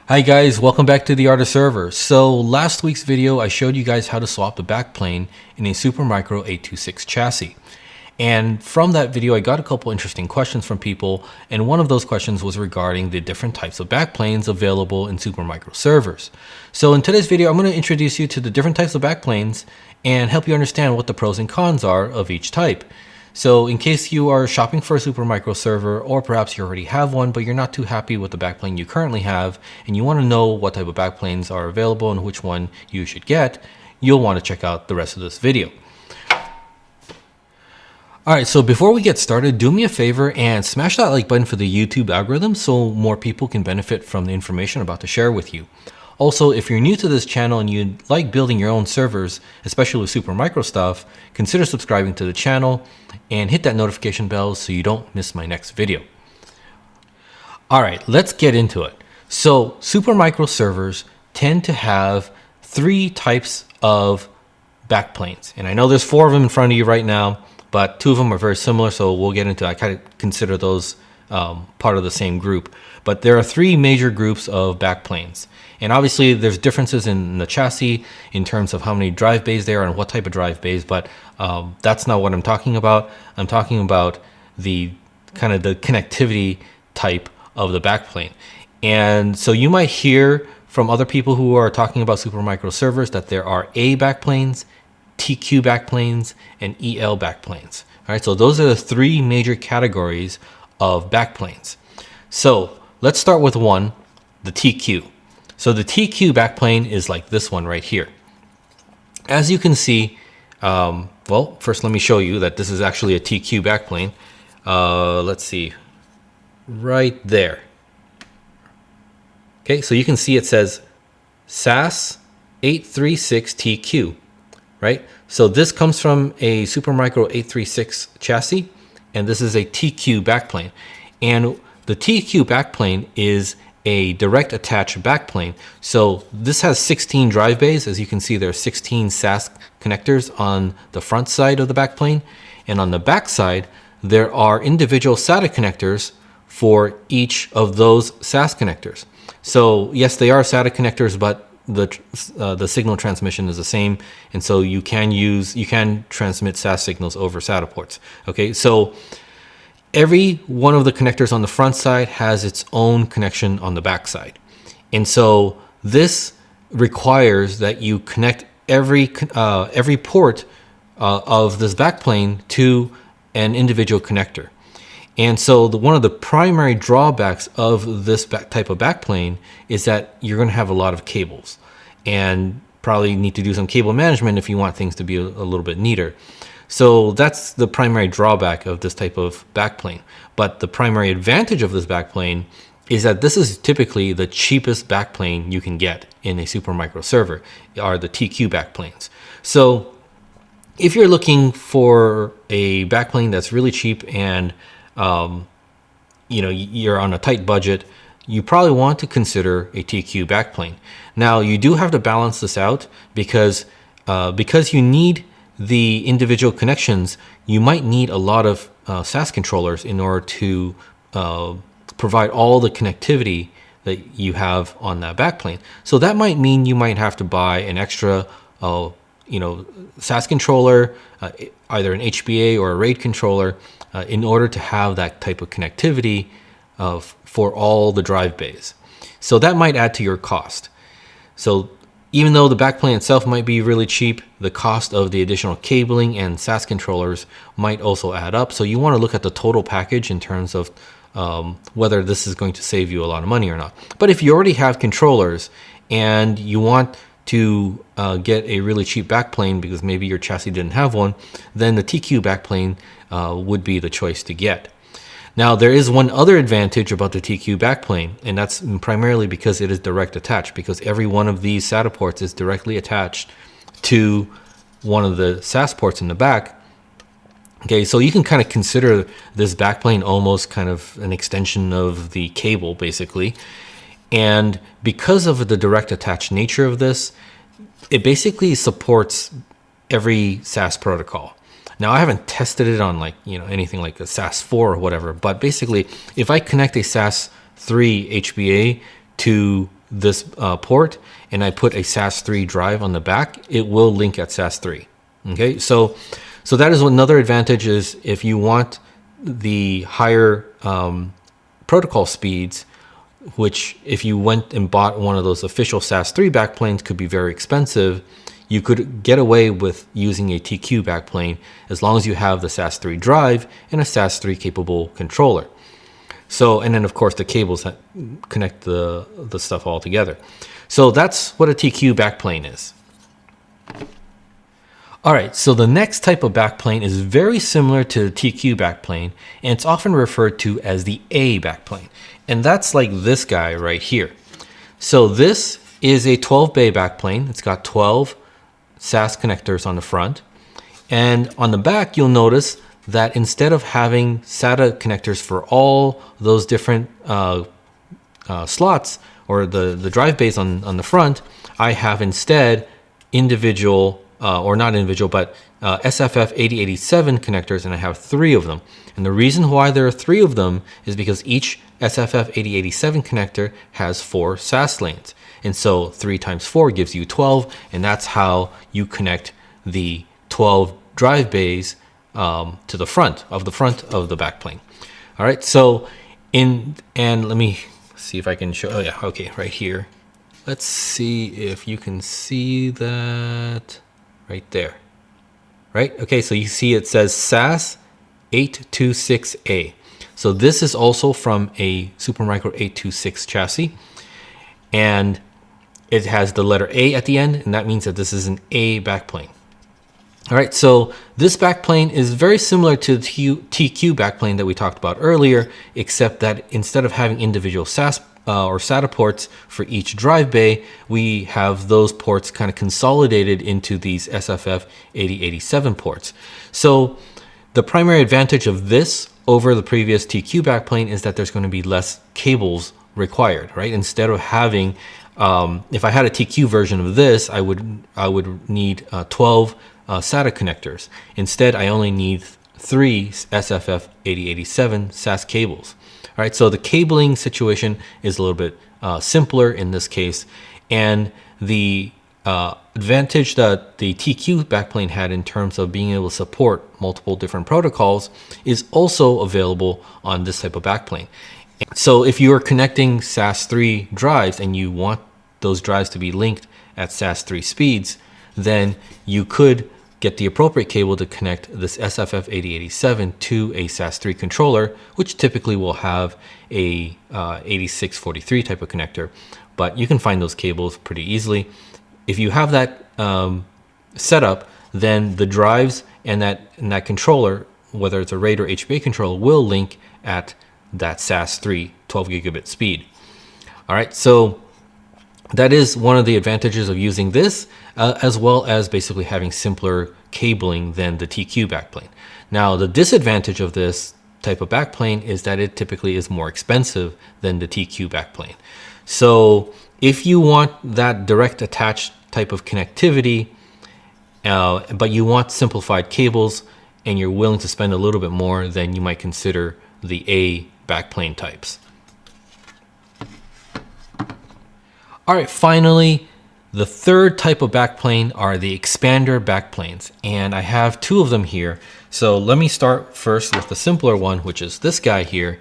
Hi guys, welcome back to the Art of Server. So last week's video, I showed you guys how to swap the backplane in a Supermicro 826 chassis. And from that video, I got a couple interesting questions from people. And one of those questions was regarding the different types of backplanes available in Supermicro servers. So in today's video, I'm going to introduce you to the different types of backplanes and help you understand what the pros and cons are of each type. So in case you are shopping for a Supermicro server, or perhaps you already have one, but you're not too happy with the backplane you currently have, and you want to know what type of backplanes are available and which one you should get, you'll want to check out the rest of this video. Alright, so before we get started, do me a favor and smash that like button for the YouTube algorithm so more people can benefit from the information I'm about to share with you. Also, if you're new to this channel and you like building your own servers, especially with Supermicro stuff, consider subscribing to the channel and hit that notification bell so you don't miss my next video. Alright, let's get into it. So Supermicro servers tend to have three types of backplanes. And I know there's four of them in front of you right now, but two of them are very similar, so we'll get into, I kind of consider those part of the same group. But there are three major groups of backplanes. And obviously there's differences in the chassis in terms of how many drive bays there are and what type of drive bays, but that's not what I'm talking about. I'm talking about the kind of the connectivity type of the backplane. And so you might hear from other people who are talking about Supermicro servers that there are A backplanes, TQ backplanes, and EL backplanes. All right, so those are the three major categories of backplanes. So let's start with one, the TQ. So the TQ backplane is like this one right here. As you can see, well, first let me show you that this is actually a TQ backplane. Let's see, right there. Okay, so you can see it says SAS 836 TQ, right? So this comes from a Supermicro 836 chassis, and this is a TQ backplane. And the TQ backplane is a direct attach backplane. So this has 16 drive bays. As you can see, there are 16 SAS connectors on the front side of the backplane. And on the back side, there are individual SATA connectors for each of those SAS connectors. So yes, they are SATA connectors, but the signal transmission is the same. And so you can transmit SAS signals over SATA ports. Okay, so every one of the connectors on the front side has its own connection on the back side. And so this requires that you connect every port of this backplane to an individual connector. And so one of the primary drawbacks of this type of backplane is that you're going to have a lot of cables and probably need to do some cable management if you want things to be a little bit neater. So that's the primary drawback of this type of backplane. But the primary advantage of this backplane is that this is typically the cheapest backplane you can get in a Supermicro server, are the TQ backplanes. So if you're looking for a backplane that's really cheap and you're on a tight budget, you probably want to consider a TQ backplane. Now you do have to balance this out because you need the individual connections, you might need a lot of SAS controllers in order to provide all the connectivity that you have on that backplane. So that might mean you might have to buy an extra SAS controller, either an HBA or a RAID controller, in order to have that type of connectivity for all the drive bays. So that might add to your cost. So even though the backplane itself might be really cheap, the cost of the additional cabling and SAS controllers might also add up. So you want to look at the total package in terms of whether this is going to save you a lot of money or not. But if you already have controllers and you want to get a really cheap backplane because maybe your chassis didn't have one, then the TQ backplane would be the choice to get. Now, there is one other advantage about the TQ backplane, and that's primarily because it is direct attached, because every one of these SATA ports is directly attached to one of the SAS ports in the back. Okay, so you can kind of consider this backplane almost kind of an extension of the cable, basically. And because of the direct attached nature of this, it basically supports every SAS protocol. Now, I haven't tested it on anything like a SAS 4 or whatever, but basically if I connect a SAS 3 HBA to this port and I put a SAS3 drive on the back, it will link at SAS3. Okay, so that is another advantage, is if you want the higher protocol speeds, which if you went and bought one of those official SAS3 backplanes could be very expensive, you could get away with using a TQ backplane as long as you have the SAS3 drive and a SAS3 capable controller. So, and then of course the cables that connect the stuff all together. So that's what a TQ backplane is. All right, so the next type of backplane is very similar to the TQ backplane, and it's often referred to as the A backplane. And that's like this guy right here. So this is a 12-bay backplane. It's got 12 SAS connectors on the front. And on the back, you'll notice that instead of having SATA connectors for all those different slots or the drive bays on the front, I have instead individual, or not individual, but SFF 8087 connectors, and I have 3 of them. And the reason why there are 3 of them is because each SFF 8087 connector has 4 SAS lanes. And so 3 times 4 gives you 12, and that's how you connect the 12 drive bays to the front of the backplane. All right, so and let me see if I can show, oh yeah, okay, right here. Let's see if you can see that right there. Right, okay, so you see it says SAS 826A. So this is also from a Supermicro 826 chassis, and it has the letter A at the end, and that means that this is an A backplane. All right, so this backplane is very similar to the TQ backplane that we talked about earlier, except that instead of having individual SAS or SATA ports for each drive bay, we have those ports kind of consolidated into these SFF 8087 ports. So the primary advantage of this over the previous TQ backplane is that there's going to be less cables required, right? Instead of having, if I had a TQ version of this, I would need 12 SATA connectors. Instead, I only need 3 SFF 8087 SAS cables. All right, so the cabling situation is a little bit simpler in this case, and the advantage that the TQ backplane had in terms of being able to support multiple different protocols is also available on this type of backplane. So if you are connecting SAS3 drives and you want those drives to be linked at SAS3 speeds, then you could get the appropriate cable to connect this SFF 8087 to a SAS3 controller, which typically will have a 8643 type of connector, but you can find those cables pretty easily. If you have that set up, then the drives and that controller, whether it's a RAID or HBA controller, will link at that SAS3 12 gigabit speed. All right, so that is one of the advantages of using this, as well as basically having simpler cabling than the TQ backplane. Now, the disadvantage of this type of backplane is that it typically is more expensive than the TQ backplane. So if you want that direct attached type of connectivity, but you want simplified cables and you're willing to spend a little bit more, then you might consider the A backplane types. All right, finally, the third type of backplane are the expander backplanes, and I have 2 of them here. So let me start first with the simpler one, which is this guy here.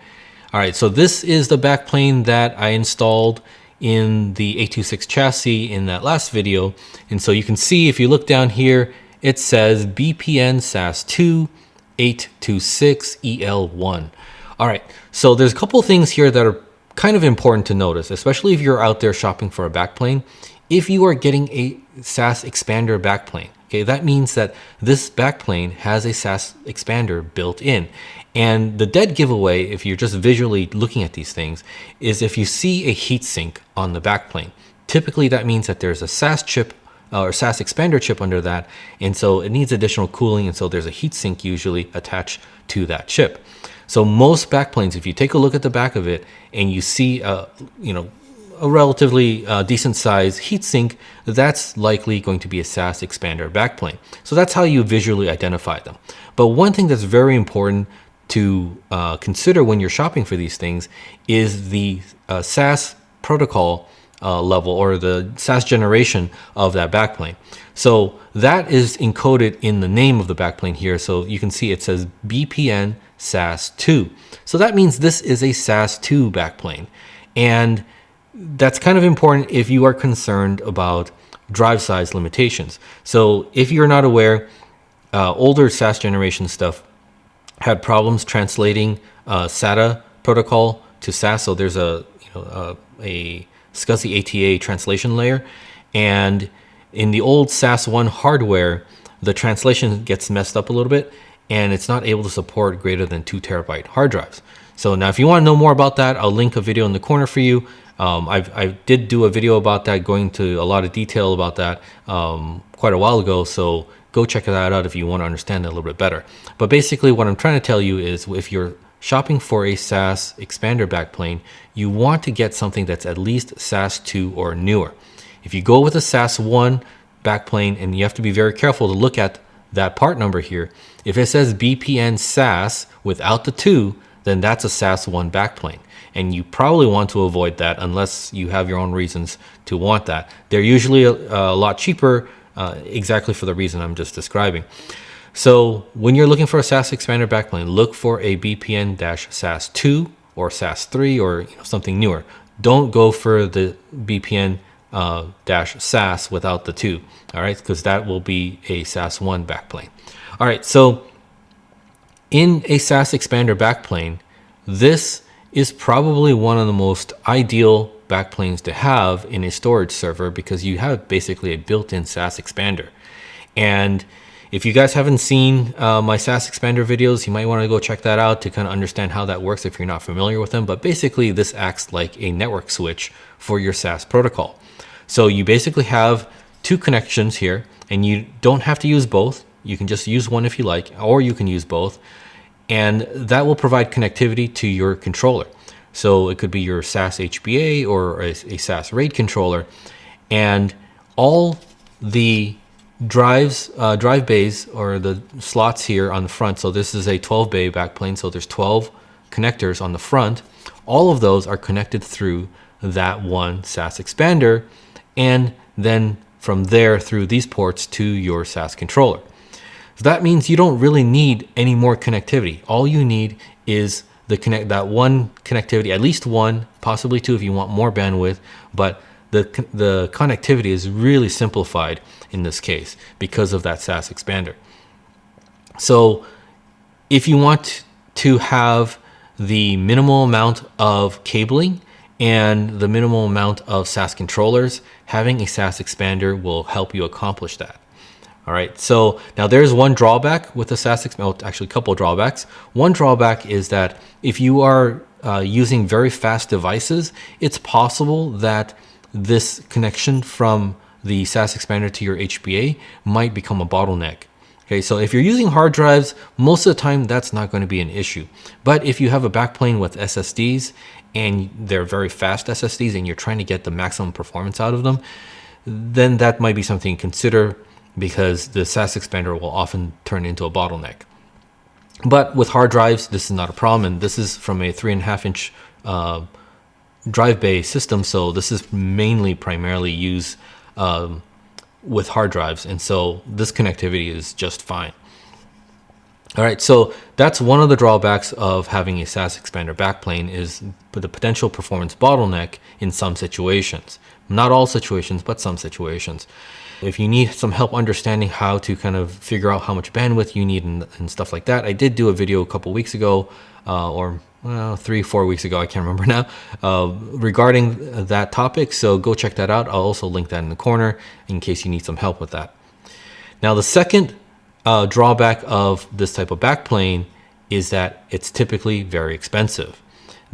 All right, so this is the backplane that I installed in the 826 chassis in that last video. And so you can see, if you look down here, it says BPN SAS2 826EL1. All right, so there's a couple things here that are kind of important to notice, especially if you're out there shopping for a backplane. If you are getting a SAS expander backplane, okay, that means that this backplane has a SAS expander built in. And the dead giveaway, if you're just visually looking at these things, is if you see a heatsink on the backplane, typically that means that there's a SAS chip or SAS expander chip under that, and so it needs additional cooling, and so there's a heatsink usually attached to that chip. So most backplanes, if you take a look at the back of it and you see a relatively decent size heatsink, that's likely going to be a SAS expander backplane. So that's how you visually identify them. But one thing that's very important to consider when you're shopping for these things is the SAS protocol level or the SAS generation of that backplane. So that is encoded in the name of the backplane here. So you can see it says BPN SAS 2. So that means this is a SAS 2 backplane. And that's kind of important if you are concerned about drive size limitations. So if you're not aware, older SAS generation stuff had problems translating SATA protocol to SAS. So there's a SCSI ATA translation layer, and in the old SAS 1 hardware, the translation gets messed up a little bit, and it's not able to support greater than 2 terabyte hard drives. So now if you want to know more about that, I'll link a video in the corner for you. I did do a video about that, going to a lot of detail about that quite a while ago. So go check that out if you want to understand it a little bit better. But basically what I'm trying to tell you is if you're shopping for a SAS expander backplane, you want to get something that's at least SAS 2 or newer. If you go with a SAS 1 backplane, and you have to be very careful to look at that part number here, if it says BPN SAS without the 2, then that's a SAS 1 backplane. And you probably want to avoid that unless you have your own reasons to want that. They're usually a lot cheaper, exactly for the reason I'm just describing. So when you're looking for a SAS expander backplane, look for a BPN-SAS 2 or SAS 3 or something newer. Don't go for the BPN-SAS without the 2, all right? Because that will be a SAS 1 backplane. All right, so in a SAS expander backplane, this is probably one of the most ideal backplanes to have in a storage server because you have basically a built-in SAS expander. And if you guys haven't seen my SAS expander videos, you might want to go check that out to kind of understand how that works if you're not familiar with them. But basically, this acts like a network switch for your SAS protocol. So you basically have 2 connections here, and you don't have to use both. You can just use one if you like, or you can use both. And that will provide connectivity to your controller. So it could be your SAS HBA or a SAS RAID controller. And all the drive bays or the slots here on the front. So this is a 12 bay backplane. So there's 12 connectors on the front. All of those are connected through that one SAS expander. And then from there through these ports to your SAS controller. So that means you don't really need any more connectivity. All you need is that one connectivity, at least one, possibly 2 if you want more bandwidth, but the connectivity is really simplified in this case because of that SAS expander. So if you want to have the minimal amount of cabling and the minimal amount of SAS controllers, having a SAS expander will help you accomplish that. All right, so now there's one drawback with the SAS expander, well, actually a couple of drawbacks. One drawback is that if you are using very fast devices, it's possible that this connection from the SAS expander to your HBA might become a bottleneck. Okay, so if you're using hard drives, most of the time that's not going to be an issue. But if you have a backplane with SSDs and they're very fast SSDs and you're trying to get the maximum performance out of them, then that might be something to consider, because the SAS expander will often turn into a bottleneck. But with hard drives, this is not a problem, and this is from a 3.5-inch drive bay system, so this is primarily used with hard drives, and so this connectivity is just fine. All right, so that's one of the drawbacks of having a SAS expander backplane, is the potential performance bottleneck in some situations. Not all situations, but some situations. If you need some help understanding how to kind of figure out how much bandwidth you need and stuff like that, I did do a video a couple weeks ago, or 3-4 weeks ago, I can't remember now, regarding that topic. So go check that out. I'll also link that in the corner in case you need some help with that. Now, the second drawback of this type of backplane is that it's typically very expensive.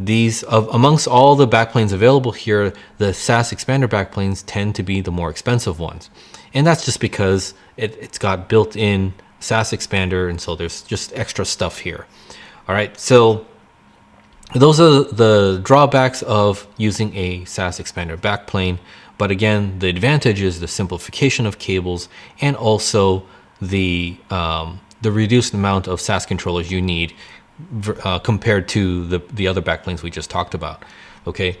Amongst all the backplanes available here, the SAS expander backplanes tend to be the more expensive ones. And that's just because it's got built-in SAS expander, and so there's just extra stuff here. All right, so those are the drawbacks of using a SAS expander backplane. But again, the advantage is the simplification of cables and also the reduced amount of SAS controllers you need compared to the other backplanes we just talked about. Okay,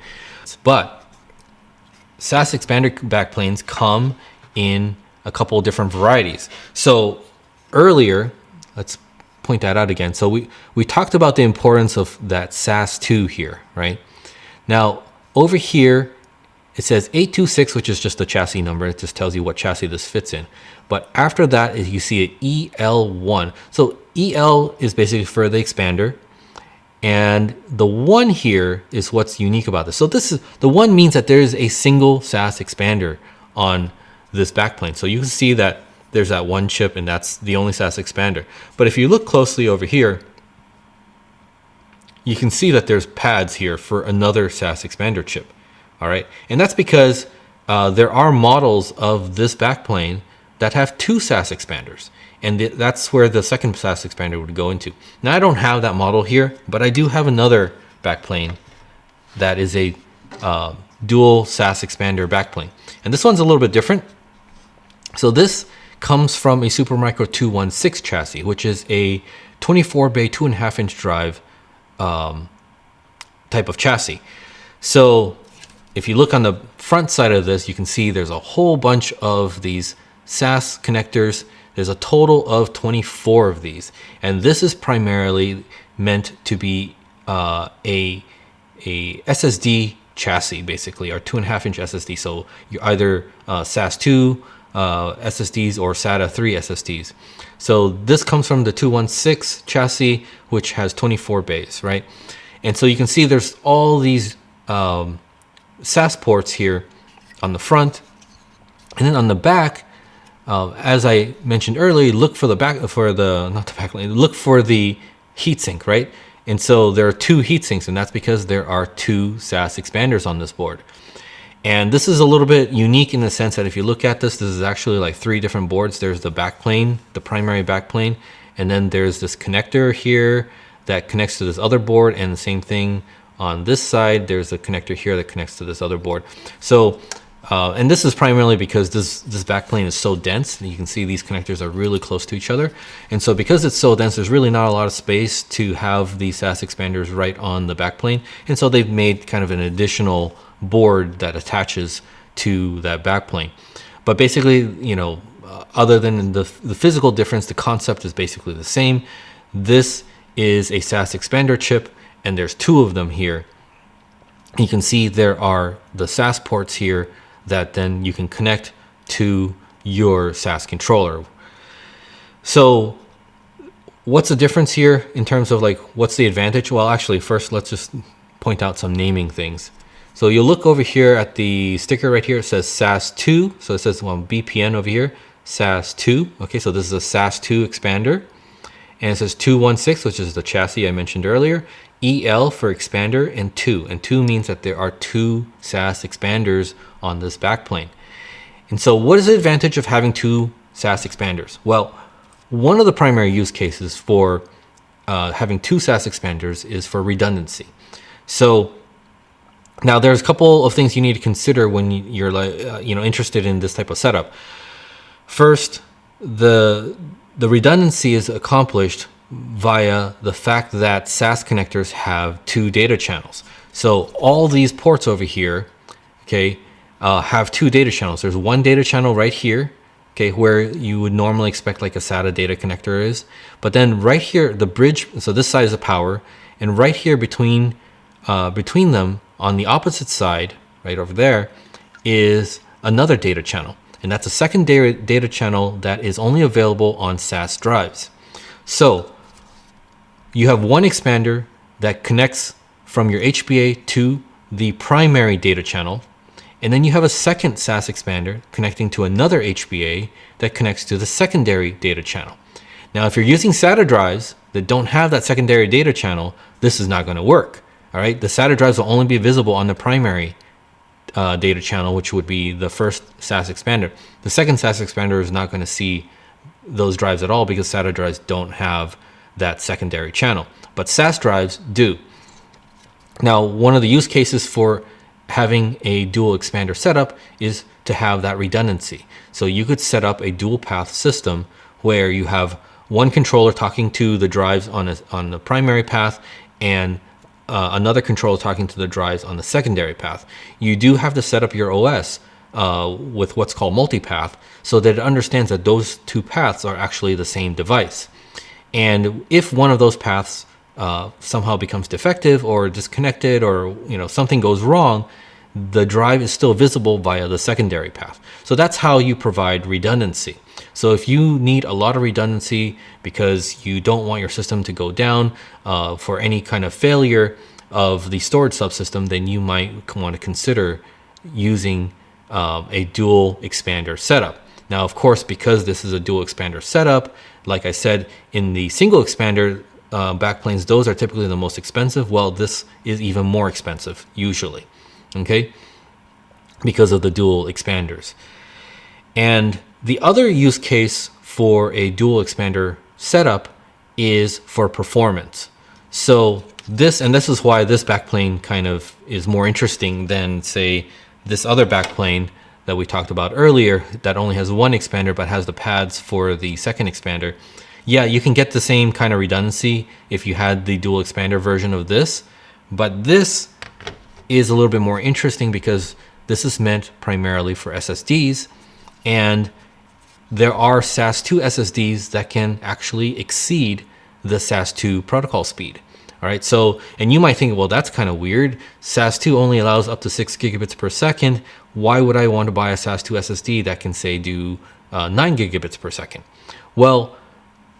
but SAS expander backplanes come in a couple of different varieties. So earlier, let's point that out again. So we talked about the importance of that SAS 2 here, right? Now over here, it says 826, which is just the chassis number. It just tells you what chassis this fits in. But after that, you see an EL1. So EL is basically for the expander. And the 1 here is what's unique about this. So this is the 1 means that there is a single SAS expander on this backplane. So you can see that there's that 1 chip, and that's the only SAS expander. But if you look closely over here, you can see that there's pads here for another SAS expander chip. All right, and that's because there are models of this backplane that have 2 SAS expanders, and that's where the second SAS expander would go into. Now I don't have that model here, but I do have another backplane that is a dual SAS expander backplane, and this one's a little bit different. So this comes from a Supermicro 216 chassis, which is a 24 bay 2.5 inch drive type of chassis. So if you look on the front side of this, you can see there's a whole bunch of these SAS connectors. There's a total of 24 of these. And this is primarily meant to be a SSD chassis, basically, or 2.5 inch SSD. So you're either SAS 2 SSDs or SATA 3 SSDs. So this comes from the 216 chassis, which has 24 bays, right? And so you can see there's all these SAS ports here on the front, and then on the back, as I mentioned earlier, look for the look for the heatsink, right? And so there are 2 heatsinks, and that's because there are 2 SAS expanders on this board. And this is a little bit unique in the sense that if you look at this is actually like 3 different boards. There's the backplane, the primary backplane, and then there's this connector here that connects to this other board, and the same thing on this side. There's a connector here that connects to this other board. So, and this is primarily because this backplane is so dense, and you can see these connectors are really close to each other. And so because it's so dense, there's really not a lot of space to have these SAS expanders right on the backplane. And so they've made kind of an additional board that attaches to that backplane. But basically, you know, other than the physical difference, the concept is basically the same. This is a SAS expander chip, and there's 2 of them here. You can see there are the SAS ports here that then you can connect to your SAS controller. So what's the difference here in terms of like what's the advantage? Well, actually, first let's just point out some naming things. So you'll look over here at the sticker right here. It says SAS 2. So it says BPN over here, SAS 2. Okay, so this is a SAS 2 expander. And it says 216, which is the chassis I mentioned earlier. EL for expander, and 2. And 2 means that there are 2 SAS expanders on this backplane. And so what is the advantage of having 2 SAS expanders? Well, one of the primary use cases for having 2 SAS expanders is for redundancy. So now there's a couple of things you need to consider when you're interested in this type of setup. First, the redundancy is accomplished via the fact that SAS connectors have 2 data channels. So all these ports over here, okay, have 2 data channels. There's one data channel right here, okay, where you would normally expect like a SATA data connector is. But then right here, the bridge, so this side is the power, and right here between them on the opposite side, right over there, is another data channel. And that's a secondary data channel that is only available on SAS drives. So you have one expander that connects from your HBA to the primary data channel. And then you have a second SAS expander connecting to another HBA that connects to the secondary data channel. Now, if you're using SATA drives that don't have that secondary data channel, this is not going to work. All right, the SATA drives will only be visible on the primary data channel, which would be the first SAS expander. The second SAS expander is not going to see those drives at all because SATA drives don't have that secondary channel, but SAS drives do. Now, one of the use cases for having a dual expander setup is to have that redundancy. So you could set up a dual path system where you have one controller talking to the drives on the primary path, and another controller talking to the drives on the secondary path. You do have to set up your OS with what's called multipath so that it understands that those two paths are actually the same device. And if one of those paths somehow becomes defective or disconnected, or something goes wrong, the drive is still visible via the secondary path. So that's how you provide redundancy. So if you need a lot of redundancy because you don't want your system to go down for any kind of failure of the storage subsystem, then you might want to consider using a dual expander setup. Now, of course, because this is a dual expander setup, like I said, in the single expander backplanes, those are typically the most expensive. Well, this is even more expensive usually, okay, because of the dual expanders. And the other use case for a dual expander setup is for performance. So this is why this backplane kind of is more interesting than, say, this other backplane that we talked about earlier that only has one expander but has the pads for the second expander. Yeah, you can get the same kind of redundancy if you had the dual expander version of this, but this is a little bit more interesting because this is meant primarily for SSDs, and there are SAS2 SSDs that can actually exceed the SAS2 protocol speed. All right, so, and you might think, well, that's kind of weird. SAS2 only allows up to 6 gigabits per second. Why would I want to buy a SAS2 SSD that can, say, do 9 gigabits per second? Well,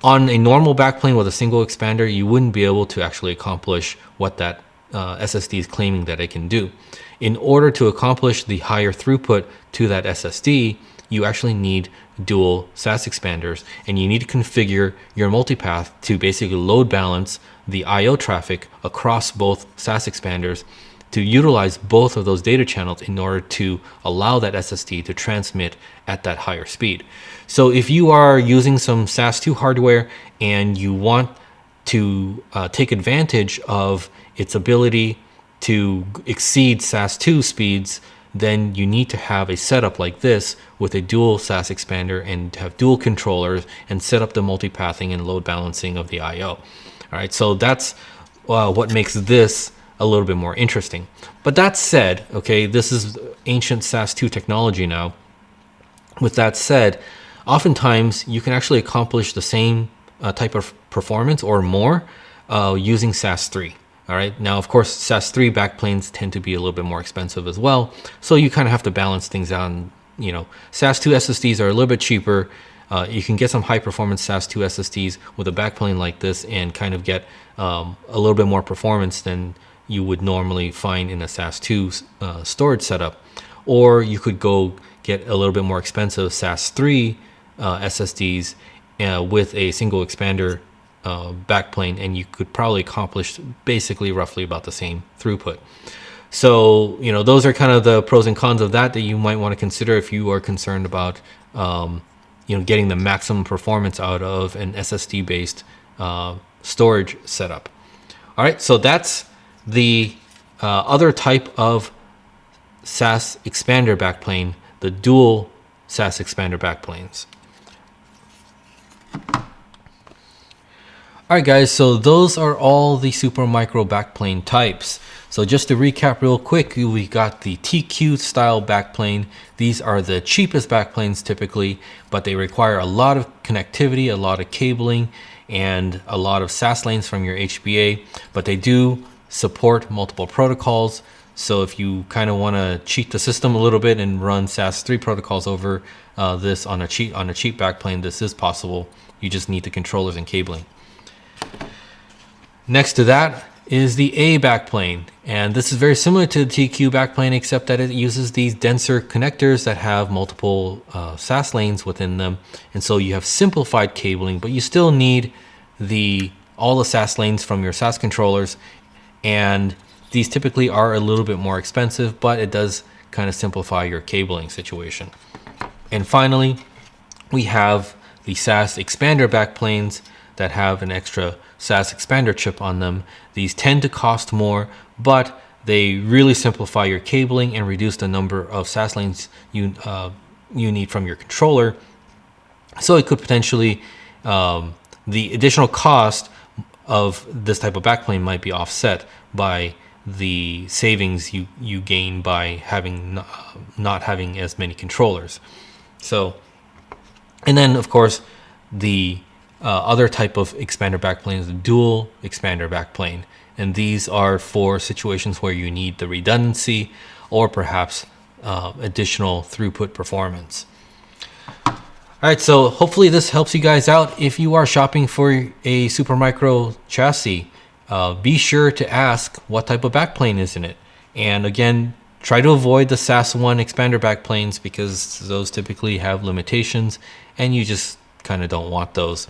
on a normal backplane with a single expander, you wouldn't be able to actually accomplish what that SSD is claiming that it can do. In order to accomplish the higher throughput to that SSD, you actually need dual SAS expanders, and you need to configure your multipath to basically load balance the IO traffic across both SAS expanders to utilize both of those data channels in order to allow that SSD to transmit at that higher speed. So if you are using some SAS2 hardware and you want to take advantage of its ability to exceed SAS2 speeds, then you need to have a setup like this with a dual SAS expander and have dual controllers and set up the multipathing and load balancing of the IO. All right, so that's what makes this a little bit more interesting. But that said, okay, this is ancient SAS2 technology now. With that said, oftentimes you can actually accomplish the same type of performance or more using SAS3. All right. Now, of course, SAS3 backplanes tend to be a little bit more expensive as well. So you kind of have to balance things out. SAS2 SSDs are a little bit cheaper. You can get some high performance SAS2 SSDs with a backplane like this and kind of get a little bit more performance than you would normally find in a SAS2 storage setup. Or you could go get a little bit more expensive SAS3 SSDs with a single expander backplane, and you could probably accomplish basically roughly about the same throughput. So, those are kind of the pros and cons of that you might want to consider if you are concerned about, getting the maximum performance out of an SSD-based storage setup. All right, so that's the other type of SAS expander backplane, the dual SAS expander backplanes. All right, guys, so those are all the Supermicro backplane types. So just to recap real quick, we got the TQ style backplane. These are the cheapest backplanes typically, but they require a lot of connectivity, a lot of cabling, and a lot of SAS lanes from your HBA, but they do support multiple protocols. So if you kind of want to cheat the system a little bit and run SAS3 protocols over this on a cheap backplane, this is possible. You just need the controllers and cabling. Next to that is the A backplane, and this is very similar to the TQ backplane, except that it uses these denser connectors that have multiple SAS lanes within them, and so you have simplified cabling, but you still need all the SAS lanes from your SAS controllers, and these typically are a little bit more expensive, but it does kind of simplify your cabling situation. And finally, we have the SAS expander backplanes that have an extra SAS expander chip on them. These tend to cost more, but they really simplify your cabling and reduce the number of SAS lanes you need from your controller. So it could potentially, the additional cost of this type of backplane might be offset by the savings you gain by having not having as many controllers. So, and then of course the other type of expander backplane is the dual expander backplane, and these are for situations where you need the redundancy or perhaps additional throughput performance. All right, so hopefully this helps you guys out. If you are shopping for a Supermicro chassis, be sure to ask what type of backplane is in it. And again, try to avoid the SAS1 expander backplanes because those typically have limitations and you just kind of don't want those.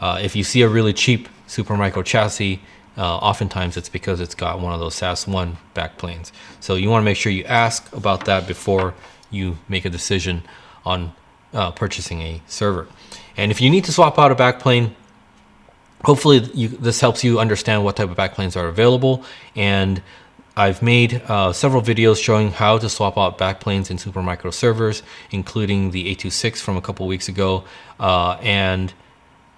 If you see a really cheap Supermicro chassis, oftentimes it's because it's got one of those SAS1 backplanes. So you want to make sure you ask about that before you make a decision on purchasing a server. And if you need to swap out a backplane, hopefully this helps you understand what type of backplanes are available. And I've made several videos showing how to swap out backplanes in Supermicro servers, including the 826 from a couple weeks ago, and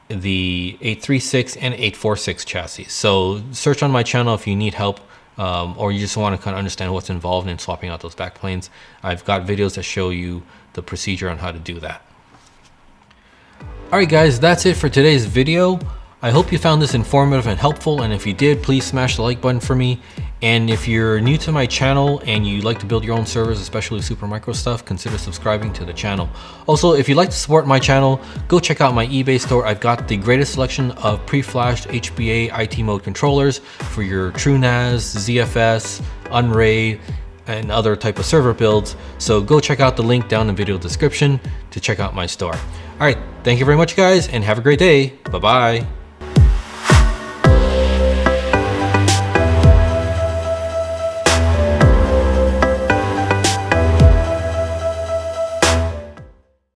the 836 and 846 chassis. So search on my channel if you need help, or you just want to kind of understand what's involved in swapping out those backplanes. I've got videos that show you the procedure on how to do that. All right guys, that's it for today's video. I hope you found this informative and helpful, and if you did, please smash the like button for me. And if you're new to my channel and you like to build your own servers, especially Supermicro stuff, consider subscribing to the channel. Also, if you'd like to support my channel, go check out my eBay store. I've got the greatest selection of pre-flashed HBA IT mode controllers for your TrueNAS, ZFS, Unraid, and other type of server builds. So go check out the link down in the video description to check out my store. All right, thank you very much guys, and have a great day. Bye-bye.